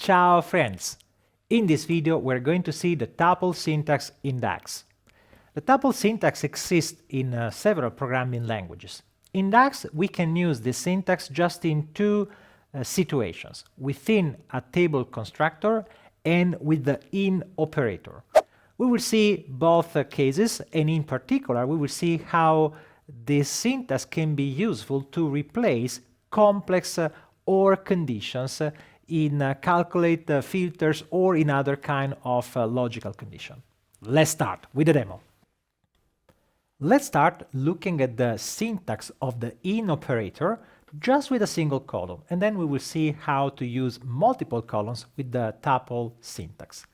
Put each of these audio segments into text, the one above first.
Ciao friends! In this video we're going to see the tuple syntax in DAX. The tuple syntax exists in several programming languages. In DAX we can use this syntax just in two situations, within a table constructor and with the in operator. We will see both cases, and in particular we will see how this syntax can be useful to replace complex or conditions in calculate filters or in other kind of logical condition. Let's start with the demo. Let's start looking at the syntax of the in operator just with a single column, and then we will see how to use multiple columns with the tuple syntax.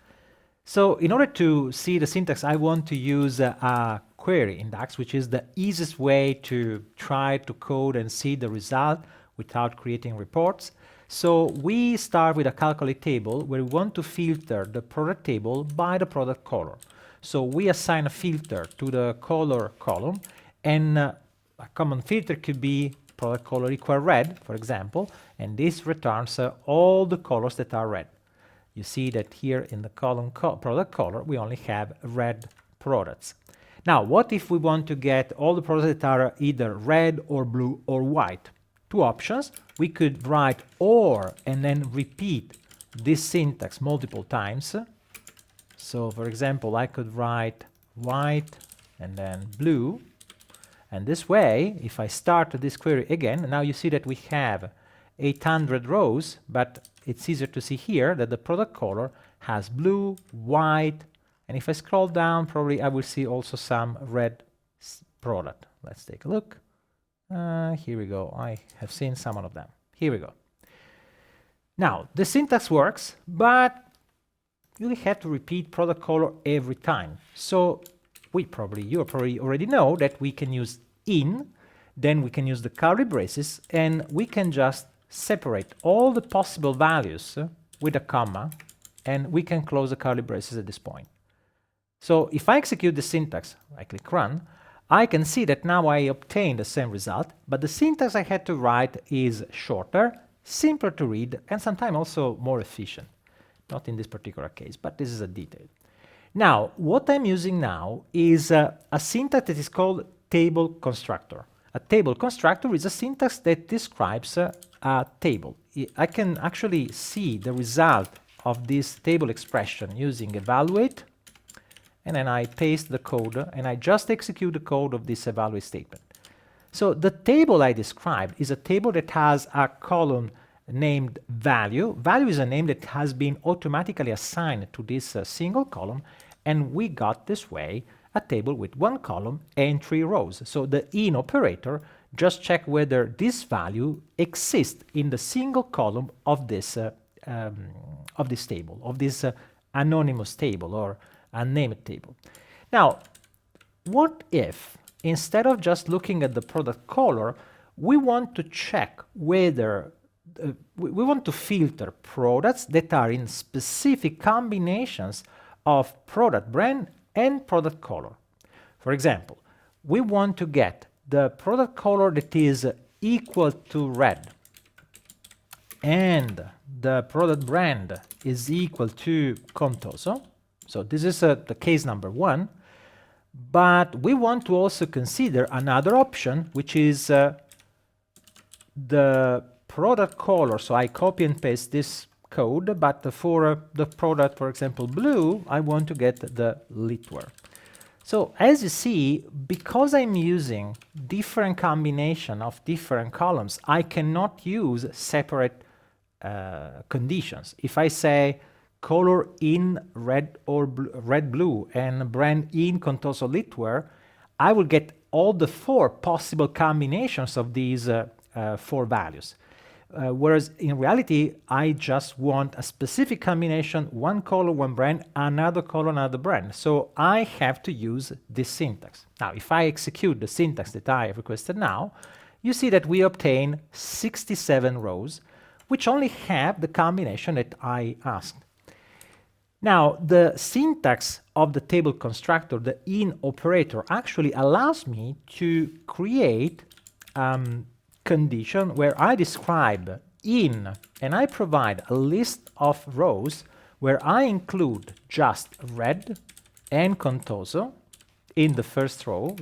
So in order to see the syntax, I want to use a query in DAX, which is the easiest way to try to code and see the result without creating reports. So we start with a calculate table where we want to filter the product table by the product color. So we assign a filter to the color column, and a common filter could be product color equal red, for example, and this returns all the colors that are red. You see that here in the column product color we only have red products. Now what if we want to get all the products that are either red or blue or white? Two options. We could write or and then repeat this syntax multiple times. So for example I could write white and then blue, and this way if I start this query again, now you see that we have 800 rows, but it's easier to see here that the product color has blue, white, and if I scroll down probably I will see also some red product. Let's take a look. Here we go. I have seen some of them. Here we go. Now the syntax works, but you have to repeat product color every time. So you probably already know that we can use in, then we can use the curly braces, and we can just separate all the possible values with a comma, and we can close the curly braces at this point. So if I execute the syntax, I click run, I can see that now I obtain the same result, but the syntax I had to write is shorter, simpler to read, and sometimes also more efficient. Not in this particular case, but this is a detail. Now, what I'm using now is a syntax that is called table constructor. A table constructor is a syntax that describes a table. I can actually see the result of this table expression using evaluate, and then I paste the code and I just execute the code of this evaluate statement. So the table I described is a table that has a column named value. Value is a name that has been automatically assigned to this single column, and we got this way a table with one column and 3 rows. So the in operator just check whether this value exists in the single column of this table, of this anonymous table or unnamed table. Now, what if instead of just looking at the product color, we want to check whether we want to filter products that are in specific combinations of product brand and product color. For example, we want to get the product color that is equal to red and the product brand is equal to Contoso. So this is the case number 1, but we want to also consider another option, which is the product color. So I copy and paste this code, but for the product, for example, blue, I want to get the litware. So as you see, because I'm using different combination of different columns, I cannot use separate conditions. If I say color in red or red blue and brand in Contoso litware, I will get all the 4 possible combinations of these 4 values. Whereas in reality, I just want a specific combination, one color, one brand, another color, another brand. So I have to use this syntax. Now, if I execute the syntax that I have requested now, you see that we obtain 67 rows, which only have the combination that I asked. Now, the syntax of the table constructor, the in operator, actually allows me to create condition where I describe in, and I provide a list of rows where I include just red and contoso in the first row.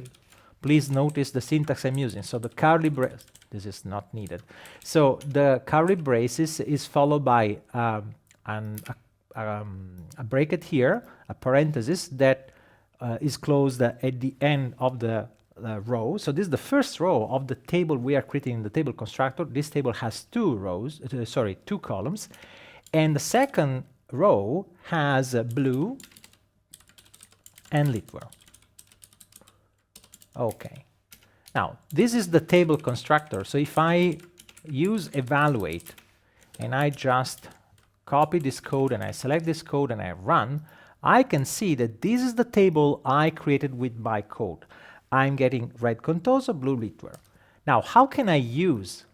Please notice the syntax I'm using. So the curly brace, this is not needed. So the curly braces is followed by a bracket here, a parenthesis that is closed at the end of the row. So this is the first row of the table we are creating in the table constructor. This table has two columns. And the second row has blue and Litware. Okay. Now, this is the table constructor. So if I use evaluate and I just copy this code and I select this code and I run, I can see that this is the table I created with my code. I'm getting red contoso, blue Litware. Now, how can I use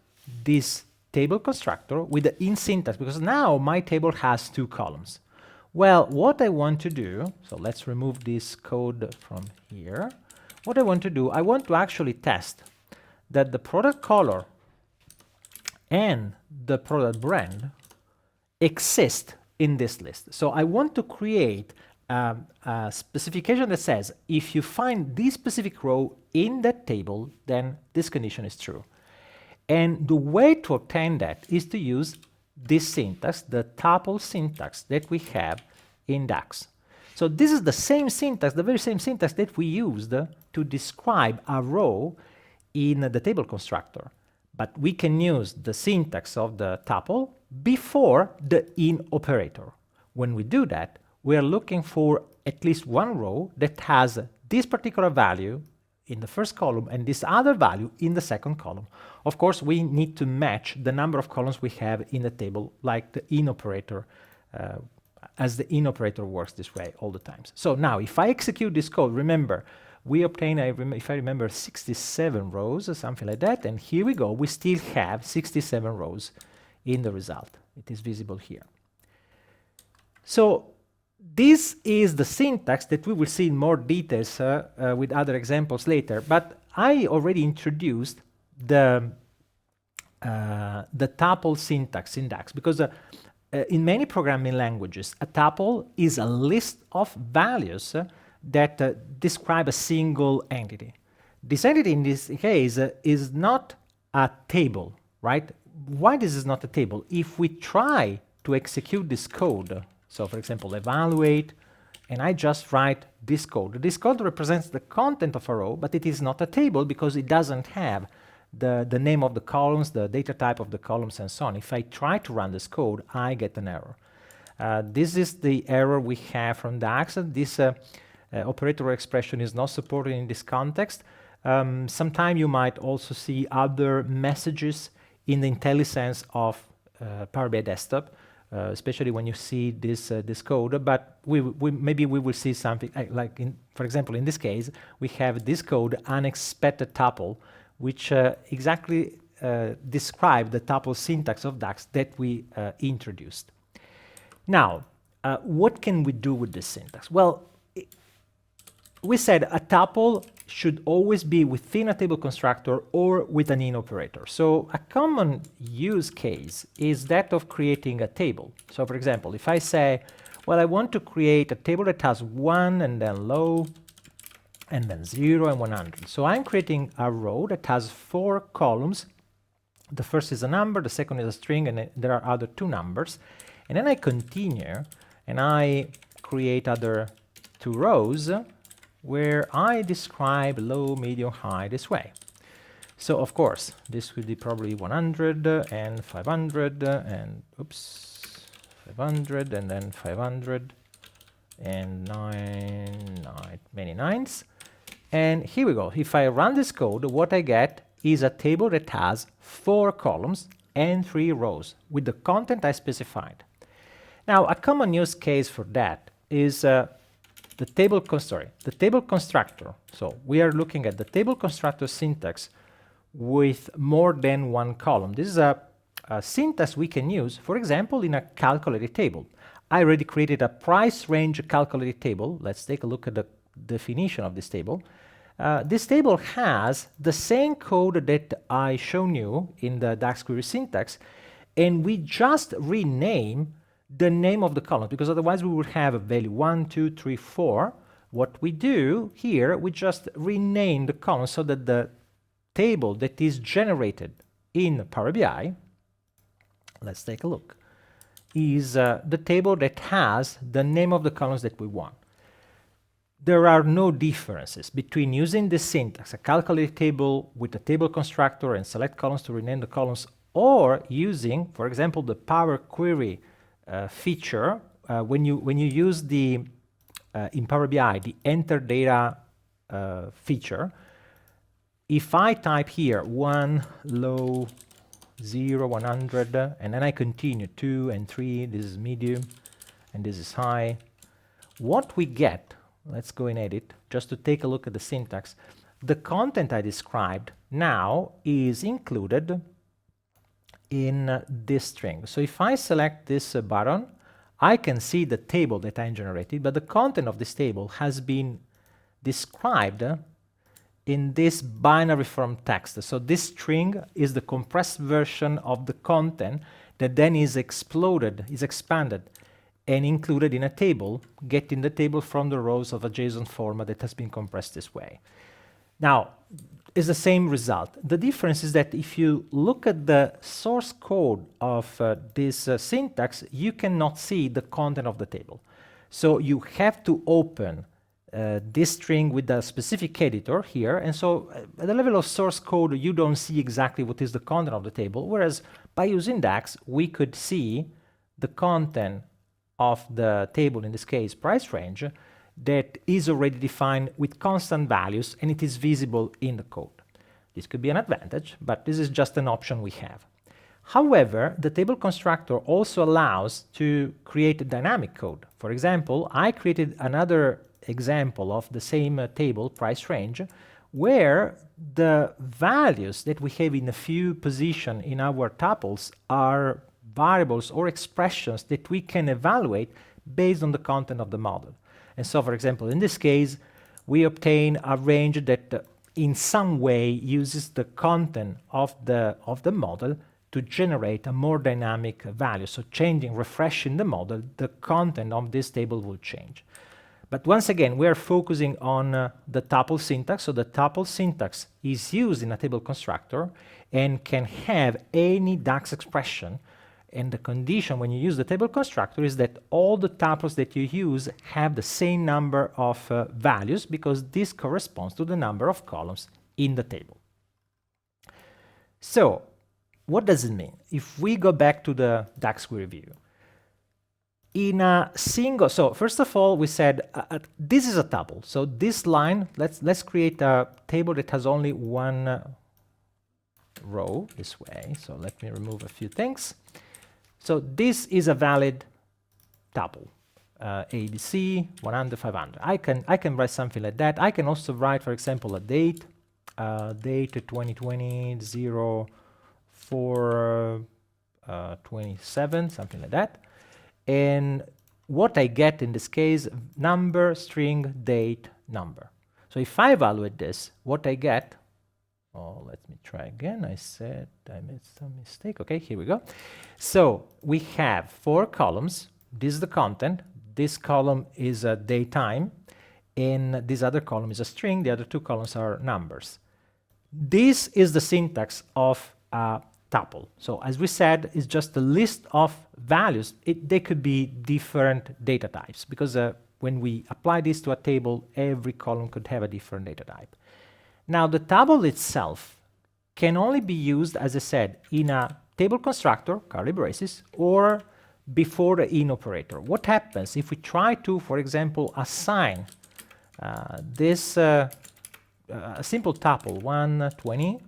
this table constructor with the in syntax? Because now my table has two columns. Well, what I want to do, so let's remove this code from here. What I want to do, I want to actually test that the product color and the product brand exist in this list. So I want to create a specification that says if you find this specific row in that table, then this condition is true. And the way to obtain that is to use this syntax, the tuple syntax that we have in DAX. So this is the same syntax, the very same syntax that we used to describe a row in the table constructor. But we can use the syntax of the tuple before the in operator. When we do that, we are looking for at least one row that has this particular value in the first column and this other value in the second column. Of course, we need to match the number of columns we have in the table, like the in operator, as the in operator works this way all the times. So now, if I execute this code, remember, we obtain, if I remember, 67 rows or something like that, and here we go, we still have 67 rows in the result. It is visible here. So this is the syntax that we will see in more details with other examples later, but I already introduced the tuple syntax in DAX, because in many programming languages, a tuple is a list of values that describe a single entity. This entity in this case is not a table, right? Why this is not a table? If we try to execute this code, so for example, evaluate, and I just write this code. This code represents the content of a row, but it is not a table because it doesn't have the name of the columns, the data type of the columns, and so on. If I try to run this code, I get an error. This is the error we have from DAX. This operator expression is not supported in this context. Sometime you might also see other messages in the IntelliSense of Power BI Desktop, especially when you see this code. But maybe we will see something like, for example, in this case, we have this code, unexpected tuple, which exactly describe the tuple syntax of DAX that we introduced. Now, what can we do with this syntax? Well, we said a tuple should always be within a table constructor or with an in operator. So a common use case is that of creating a table. So for example, if I say, well, I want to create a table that has 1 and then low and then 0 and 100. So I'm creating a row that has 4 columns. The first is a number, the second is a string, and there are other 2 numbers. And then I continue and I create other 2 rows where I describe low, medium, high this way. So of course, this will be probably 100 and 500 and 500 and then 500 and 9, many 9s. And here we go. If I run this code, what I get is a table that has 4 columns and 3 rows with the content I specified. Now, a common use case for that is the table constructor. So we are looking at the table constructor syntax with more than 1 column. This is a syntax we can use, for example, in a calculated table. I already created a price range calculated table. Let's take a look at the definition of this table. This table has the same code that I shown you in the DAX query syntax, and we just rename the name of the column, because otherwise we would have a value 1, 2, 3, 4. What we do here, we just rename the column so that the table that is generated in Power BI, let's take a look, is the table that has the name of the columns that we want. There are no differences between using the syntax, a calculate table with a table constructor and select columns to rename the columns, or using, for example, the Power Query feature when you use the in Power BI the enter data feature. If I type here 1 low 0 100 and then I continue 2 and 3, this is medium and this is high, what we get, let's go and edit just to take a look at the syntax. The content I described now is included in this string. So if I select this button, I can see the table that I generated, but the content of this table has been described in this binary form text. So this string is the compressed version of the content that then is expanded and included in a table, getting the table from the rows of a JSON format that has been compressed this way. Now, it's the same result. The difference is that if you look at the source code of this syntax, you cannot see the content of the table. So you have to open this string with a specific editor here, and so at the level of source code, you don't see exactly what is the content of the table, whereas by using DAX, we could see the content of the table, in this case, price range, that is already defined with constant values, and it is visible in the code. This could be an advantage, but this is just an option we have. However, the table constructor also allows to create dynamic code. For example, I created another example of the same table, price range, where the values that we have in a few positions in our tuples are variables or expressions that we can evaluate based on the content of the model. And so, for example, in this case, we obtain a range that in some way uses the content of the model to generate a more dynamic value. So changing, refreshing the model, the content of this table will change. But once again, we are focusing on the tuple syntax. So the tuple syntax is used in a table constructor and can have any DAX expression. And the condition when you use the table constructor is that all the tuples that you use have the same number of values, because this corresponds to the number of columns in the table. So what does it mean? If we go back to the DAX query view, in a single, so first of all, we said this is a tuple. So this line, let's create a table that has only one row this way. So let me remove a few things. So this is a valid tuple, ABC 100 500. I can write something like that. I can also write, for example, a date 2020 04 27, something like that. And what I get in this case, number, string, date, number. So if I evaluate this, what I get, oh, let me try again. I said I made some mistake. Okay, here we go. So we have 4 columns. This is the content. This column is a daytime, and this other column is a string. The other 2 columns are numbers. This is the syntax of a tuple. So as we said, it's just a list of values. They could be different data types, because when we apply this to a table, every column could have a different data type. Now, the tuple itself can only be used, as I said, in a table constructor, curly braces, or before the in operator. What happens if we try to, for example, assign this a simple tuple 120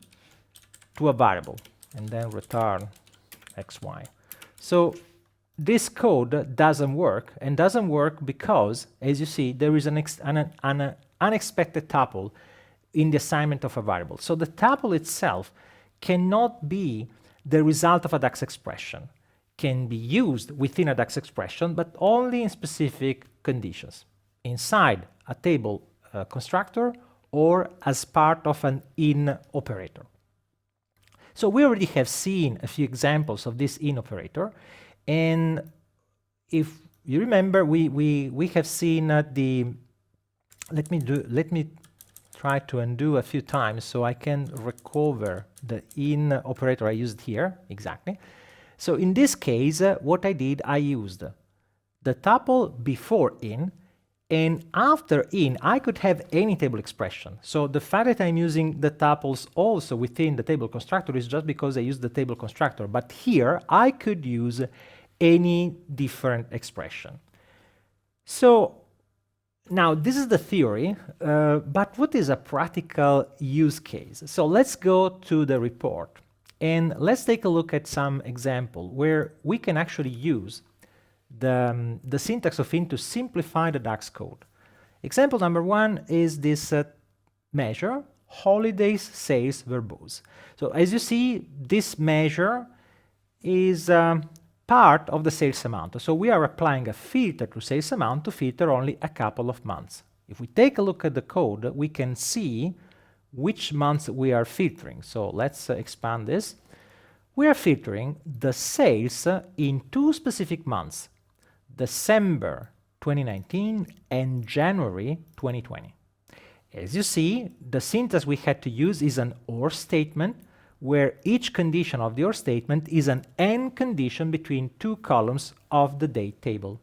to a variable and then return xy? So this code doesn't work, and doesn't work because, as you see, there is an unexpected tuple in the assignment of a variable. So the tuple itself cannot be the result of a DAX expression. Can be used within a DAX expression, but only in specific conditions, inside a table constructor or as part of an in operator. So we already have seen a few examples of this in operator, and if you remember, we have seen let me try to undo a few times so I can recover the in operator I used here, exactly. So in this case, what I did, I used the tuple before in, and after in, I could have any table expression. So the fact that I'm using the tuples also within the table constructor is just because I used the table constructor. But here, I could use any different expression. So now this is the theory, but what is a practical use case? So let's go to the report and let's take a look at some example where we can actually use the syntax of in to simplify the DAX code. Example number one is this measure, holidays sales verbose. So as you see, this measure is part of the sales amount. So we are applying a filter to sales amount to filter only a couple of months. If we take a look at the code, we can see which months we are filtering. So let's expand this. We are filtering the sales in two specific months, December 2019 and January 2020. As you see, the syntax we had to use is an OR statement, where each condition of the OR statement is an AND condition between two columns of the date table.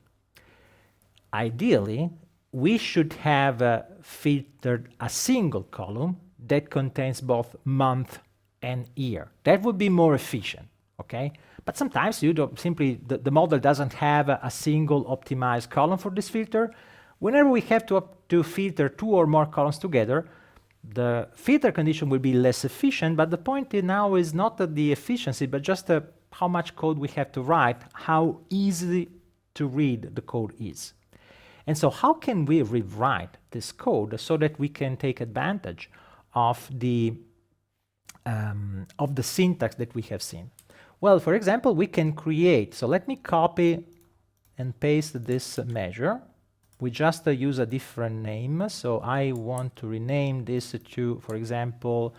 Ideally, we should have filtered a single column that contains both month and year. That would be more efficient, okay? But sometimes you don't simply, the model doesn't have a single optimized column for this filter. Whenever we have to filter two or more columns together, the filter condition will be less efficient, but the point now is not the efficiency, but just how much code we have to write, how easy to read the code is. And so how can we rewrite this code so that we can take advantage of the syntax that we have seen? Well, for example, we can create, so let me copy and paste this measure. We just use a different name. So I want to rename this to, for example,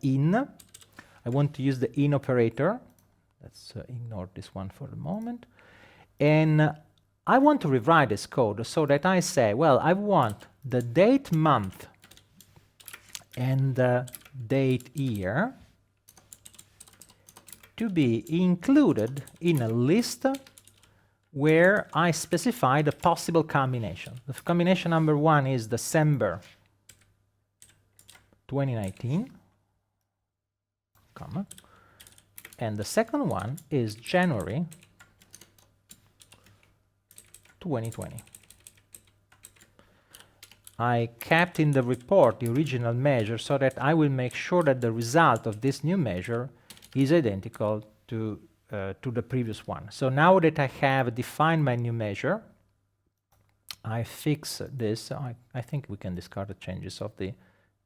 in. I want to use the in operator. Let's ignore this one for the moment. And I want to rewrite this code so that I say, well, I want the date month and the date year to be included in a list where I specify the possible combination. The combination number one is December 2019, comma, and the second one is January 2020. I kept in the report the original measure so that I will make sure that the result of this new measure is identical to the previous one. So now that I have defined my new measure, I fix this. I think we can discard the changes of the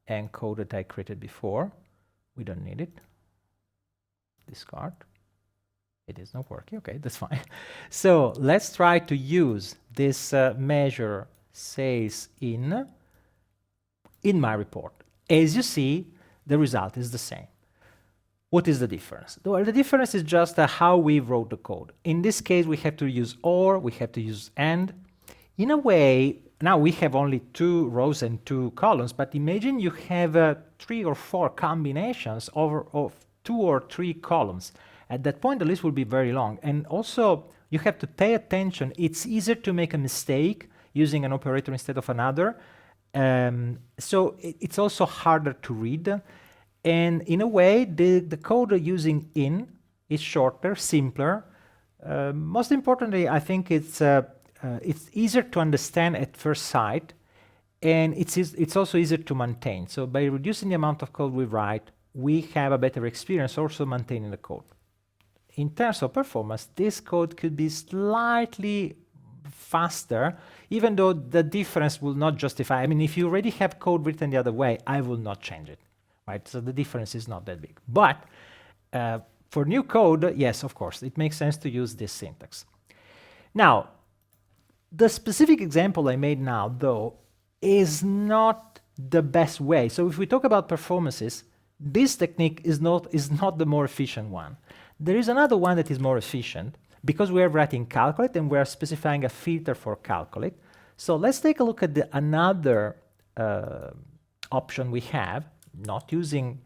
AND code that I created before. We don't need it. Discard. It is not working. Okay, that's fine. So let's try to use this measure sales in my report. As you see, the result is the same. What is the difference? Well, the difference is just how we wrote the code. In this case, we have to use OR, we have to use AND. In a way, now we have only 2 rows and 2 columns, but imagine you have 3 or 4 combinations of 2 or 3 columns. At that point, the list will be very long. And also, you have to pay attention. It's easier to make a mistake using an operator instead of another. So it's also harder to read. And in a way, the code using in is shorter, simpler. Most importantly, I think it's easier to understand at first sight, and it's also easier to maintain. So by reducing the amount of code we write, we have a better experience also maintaining the code. In terms of performance, this code could be slightly faster, even though the difference will not justify. I mean, if you already have code written the other way, I will not change it. Right? So the difference is not that big. But for new code, yes, of course, it makes sense to use this syntax. Now, the specific example I made now, though, is not the best way. So if we talk about performances, this technique is not the more efficient one. There is another one that is more efficient because we are writing calculate and we are specifying a filter for calculate. So let's take a look at another option we have, not using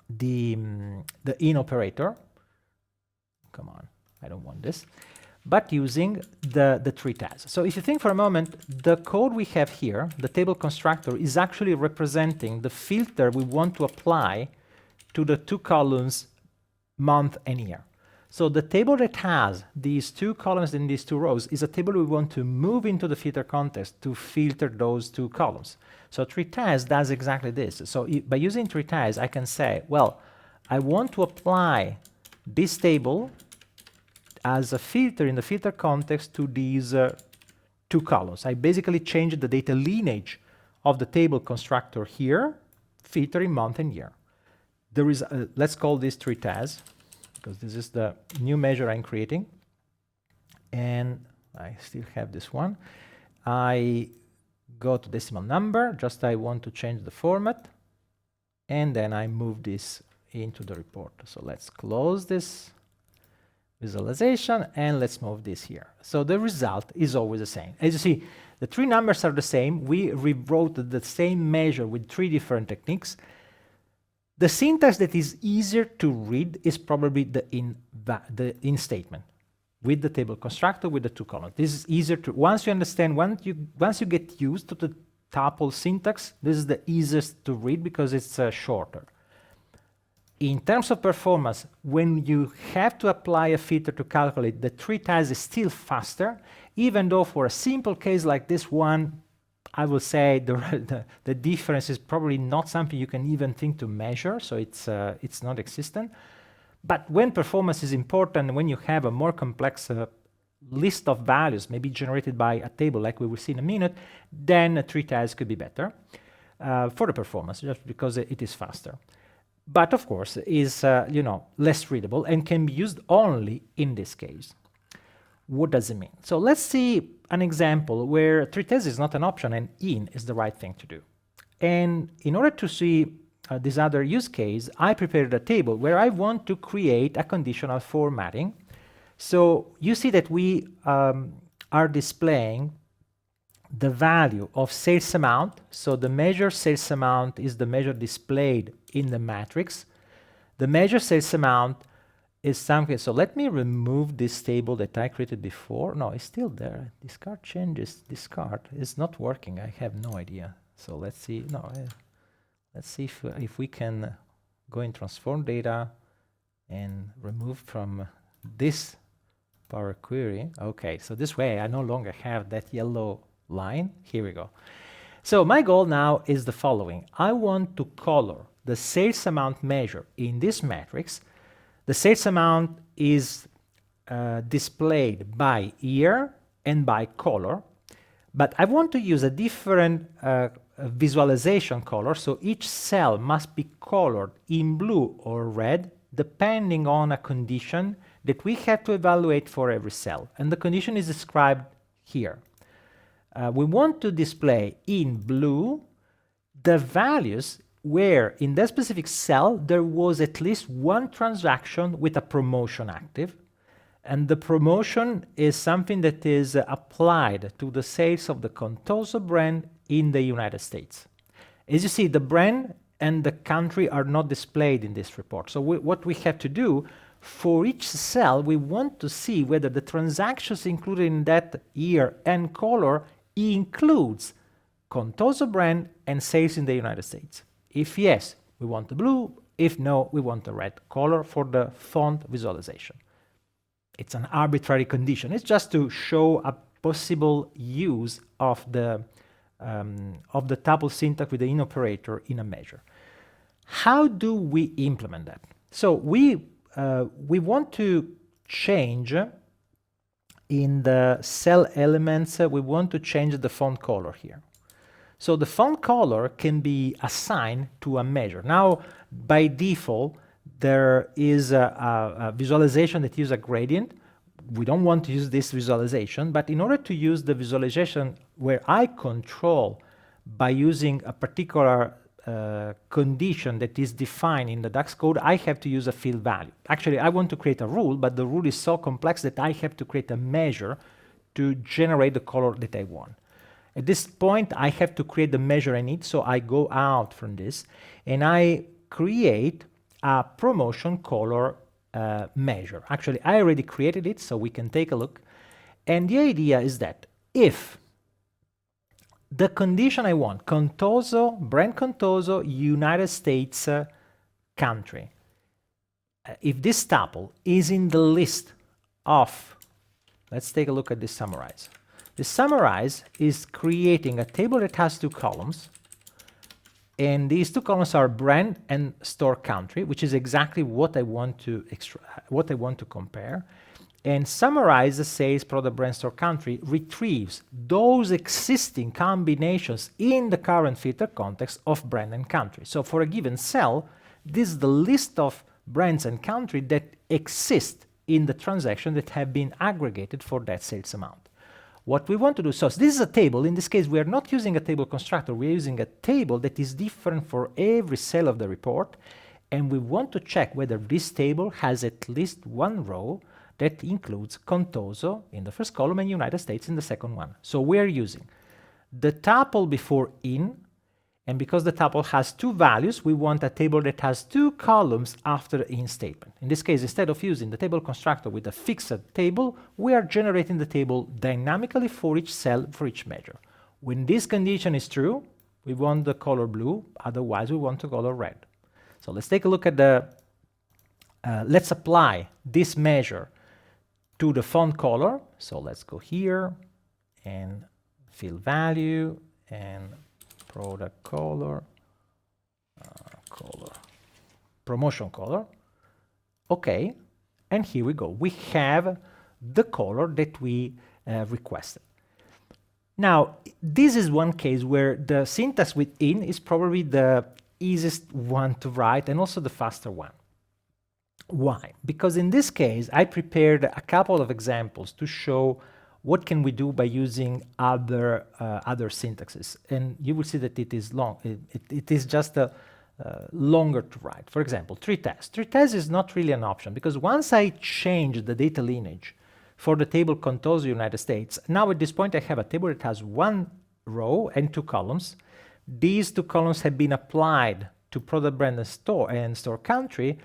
the in operator. Come on, I don't want this. But using the treat as. So if you think for a moment, the code we have here, the table constructor, is actually representing the filter we want to apply to the two columns month and year. So the table that has these two columns and these two rows is a table we want to move into the filter context to filter those two columns. So treat as does exactly this. So by using treat as, I can say, well, I want to apply this table as a filter in the filter context to these two columns. I basically changed the data lineage of the table constructor here, filtering month and year. There is let's call this treat as, because this is the new measure I'm creating. And I still have this one. I go to decimal number, just I want to change the format. And then I move this into the report. So let's close this visualization and let's move this here. So the result is always the same. As you see, the three numbers are the same. We rewrote the same measure with three different techniques. The syntax that is easier to read is probably the in statement with the table constructor with the two columns. This is easier to, once you understand, once you get used to the tuple syntax, this is the easiest to read because it's shorter. In terms of performance, when you have to apply a filter to calculate, the treat as is still faster, even though for a simple case like this one, I will say the difference is probably not something you can even think to measure, so it's not existent. But when performance is important, when you have a more complex list of values, maybe generated by a table like we will see in a minute, then a treat as could be better for the performance, just because it is faster. But of course, is less readable and can be used only in this case. What does it mean? So let's see an example where treat as is not an option and in is the right thing to do. And in order to see this other use case, I prepared a table where I want to create a conditional formatting. So you see that we are displaying the value of sales amount. So the measure sales amount is the measure displayed in the matrix. The measure sales amount is something. So let me remove this table that I created before. No, it's still there. Discard changes. Discard is not working. I have no idea. So let's see. No, let's see if we can go in transform data and remove from this Power Query. Okay, so this way I no longer have that yellow line. Here we go. So my goal now is the following. I want to color the sales amount measure in this matrix. The sales amount is displayed by year and by color, but I want to use a different visualization color, so each cell must be colored in blue or red depending on a condition that we have to evaluate for every cell, and the condition is described here. We want to display in blue the values where in that specific cell there was at least one transaction with a promotion active, and the promotion is something that is applied to the sales of the Contoso brand in the United States. As you see, the brand and the country are not displayed in this report. So what we have to do, for each cell, we want to see whether the transactions included in that year and color includes Contoso brand and sales in the United States. If yes, we want the blue. If no, we want the red color for the font visualization. It's an arbitrary condition. It's just to show a possible use of the tuple syntax with the in operator in a measure. How do we implement that? So we want to change in the cell elements. We want to change the font color here. So the font color can be assigned to a measure. Now, by default, there is a visualization that uses a gradient. We don't want to use this visualization, but in order to use the visualization where I control by using a particular condition that is defined in the DAX code, I have to use a field value. Actually, I want to create a rule, but the rule is so complex that I have to create a measure to generate the color that I want. At this point, I have to create the measure I need, so I go out from this, and I create a promotion color measure. Actually, I already created it, so we can take a look. And the idea is that if the condition I want, Contoso, brand Contoso, United States country, if this tuple is in the list of, let's take a look at this summarize. The summarize is creating a table that has two columns, and these two columns are brand and store country, which is exactly what I want to compare. And summarize the sales product brand store country retrieves those existing combinations in the current filter context of brand and country. So for a given cell, this is the list of brands and country that exist in the transaction that have been aggregated for that sales amount. What we want to do, so this is a table. In this case, we are not using a table constructor. We're using a table that is different for every cell of the report. And we want to check whether this table has at least one row that includes Contoso in the first column and United States in the second one. So we're using the tuple before in, and because the tuple has two values, we want a table that has two columns after the in statement. In this case, instead of using the table constructor with a fixed table, we are generating the table dynamically for each cell, for each measure. When this condition is true, we want the color blue, otherwise we want the color red. So let's take a look at the, let's apply this measure to the font color. So let's go here and field value and product color, promotion color. Okay, and here we go. We have the color that we requested. Now, this is one case where the syntax within is probably the easiest one to write and also the faster one. Why? Because in this case, I prepared a couple of examples to show what can we do by using other syntaxes. And you will see that it is long. It is just longer to write. For example, tree test. Tree test is not really an option because once I change the data lineage for the table Contoso United States, now at this point I have a table that has one row and two columns. These two columns have been applied to product brand and store country.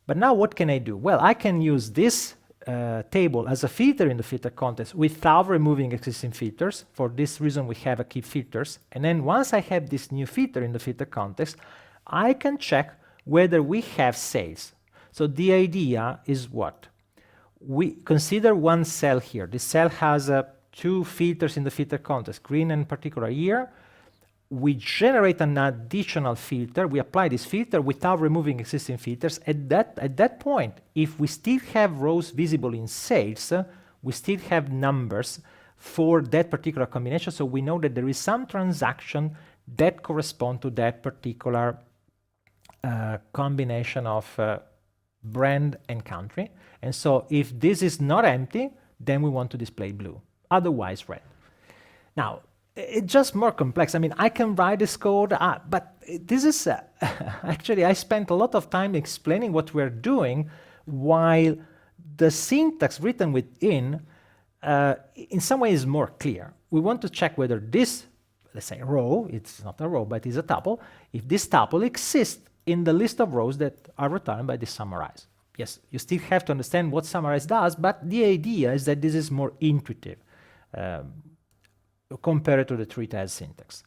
But now what can I do? Well, I can use this table as a filter in the filter context without removing existing filters. For this reason, we have a keep filters. And then once I have this new filter in the filter context, I can check whether we have sales. So the idea is what? We consider one cell here. This cell has two filters in the filter context, green and particular year. We generate an additional filter. We apply this filter without removing existing filters. At that point, if we still have rows visible in sales, we still have numbers for that particular combination. So we know that there is some transaction that correspond to that particular combination of brand and country. And so if this is not empty, then we want to display blue, otherwise red. Now, it's just more complex. I mean, I can write this code, but this is actually, I spent a lot of time explaining what we're doing, while the syntax written within, in some ways, is more clear. We want to check whether this, let's say, row, it's not a row, but it's a tuple, if this tuple exists in the list of rows that are returned by this summarize. Yes, you still have to understand what summarize does, but the idea is that this is more intuitive compared to the tree test syntax.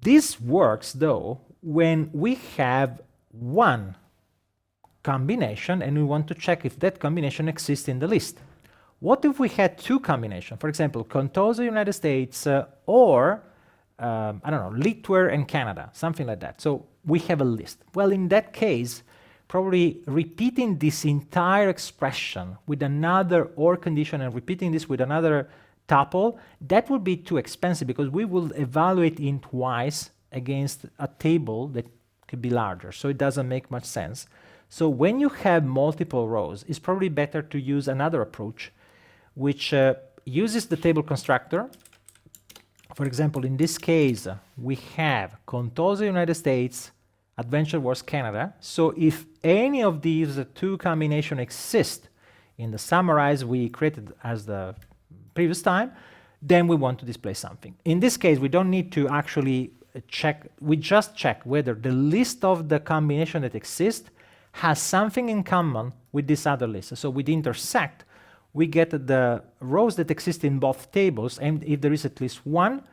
This works, though, when we have one combination and we want to check if that combination exists in the list. What if we had two combinations? For example, Contoso United States or, I don't know, Litware and Canada, something like that. So we have a list. Well, in that case, probably repeating this entire expression with another OR condition and repeating this with another tuple, that would be too expensive because we will evaluate it twice against a table that could be larger. So it doesn't make much sense. So when you have multiple rows, it's probably better to use another approach, which uses the table constructor. For example, in this case, we have Contoso United States, Adventure Wars Canada. So if any of these two combinations exist in the summarize we created as the previous time, then we want to display something. In this case, we don't need to actually check, we just check whether the list of the combination that exists has something in common with this other list. So with intersect, we get the rows that exist in both tables, and if there is at least one,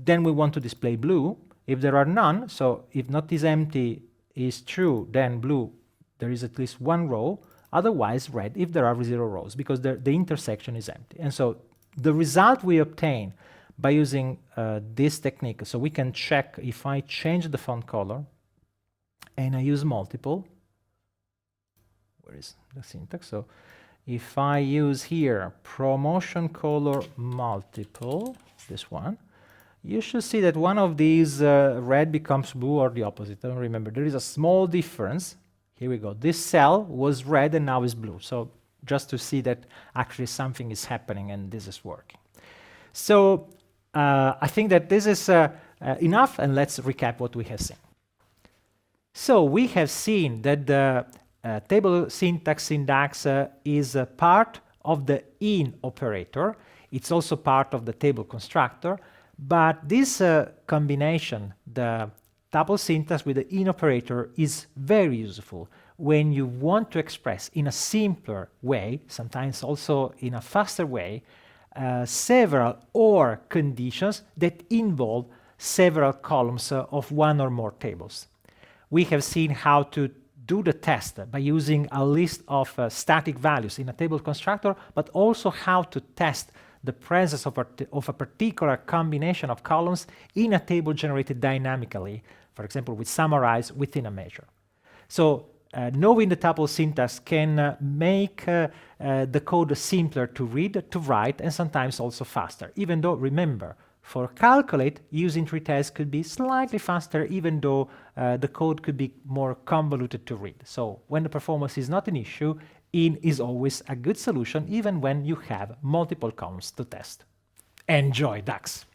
then we want to display blue. If there are none, so if not is empty is true, then blue, there is at least one row, otherwise red if there are 0 rows, because the intersection is empty. And so the result we obtain by using this technique, so we can check if I change the font color and I use multiple, where is the syntax? So if I use here promotion color multiple, this one, you should see that one of these red becomes blue or the opposite. I don't remember. There is a small difference. Here we go. This cell was red and now is blue. So just to see that actually something is happening and this is working. So I think that this is enough, and let's recap what we have seen. So we have seen that the table syntax in DAX is a part of the in operator. It's also part of the table constructor, but this combination, the tuple syntax with the in operator, is very useful when you want to express in a simpler way, sometimes also in a faster way, several OR conditions that involve several columns of one or more tables. We have seen how to do the test by using a list of static values in a table constructor, but also how to test the presence of a particular combination of columns in a table generated dynamically, for example, with summarize within a measure. So knowing the tuple syntax can make the code simpler to read, to write, and sometimes also faster, even though, remember, for calculate, using treetest could be slightly faster, even though the code could be more convoluted to read. So when the performance is not an issue, in is always a good solution, even when you have multiple columns to test. Enjoy DAX!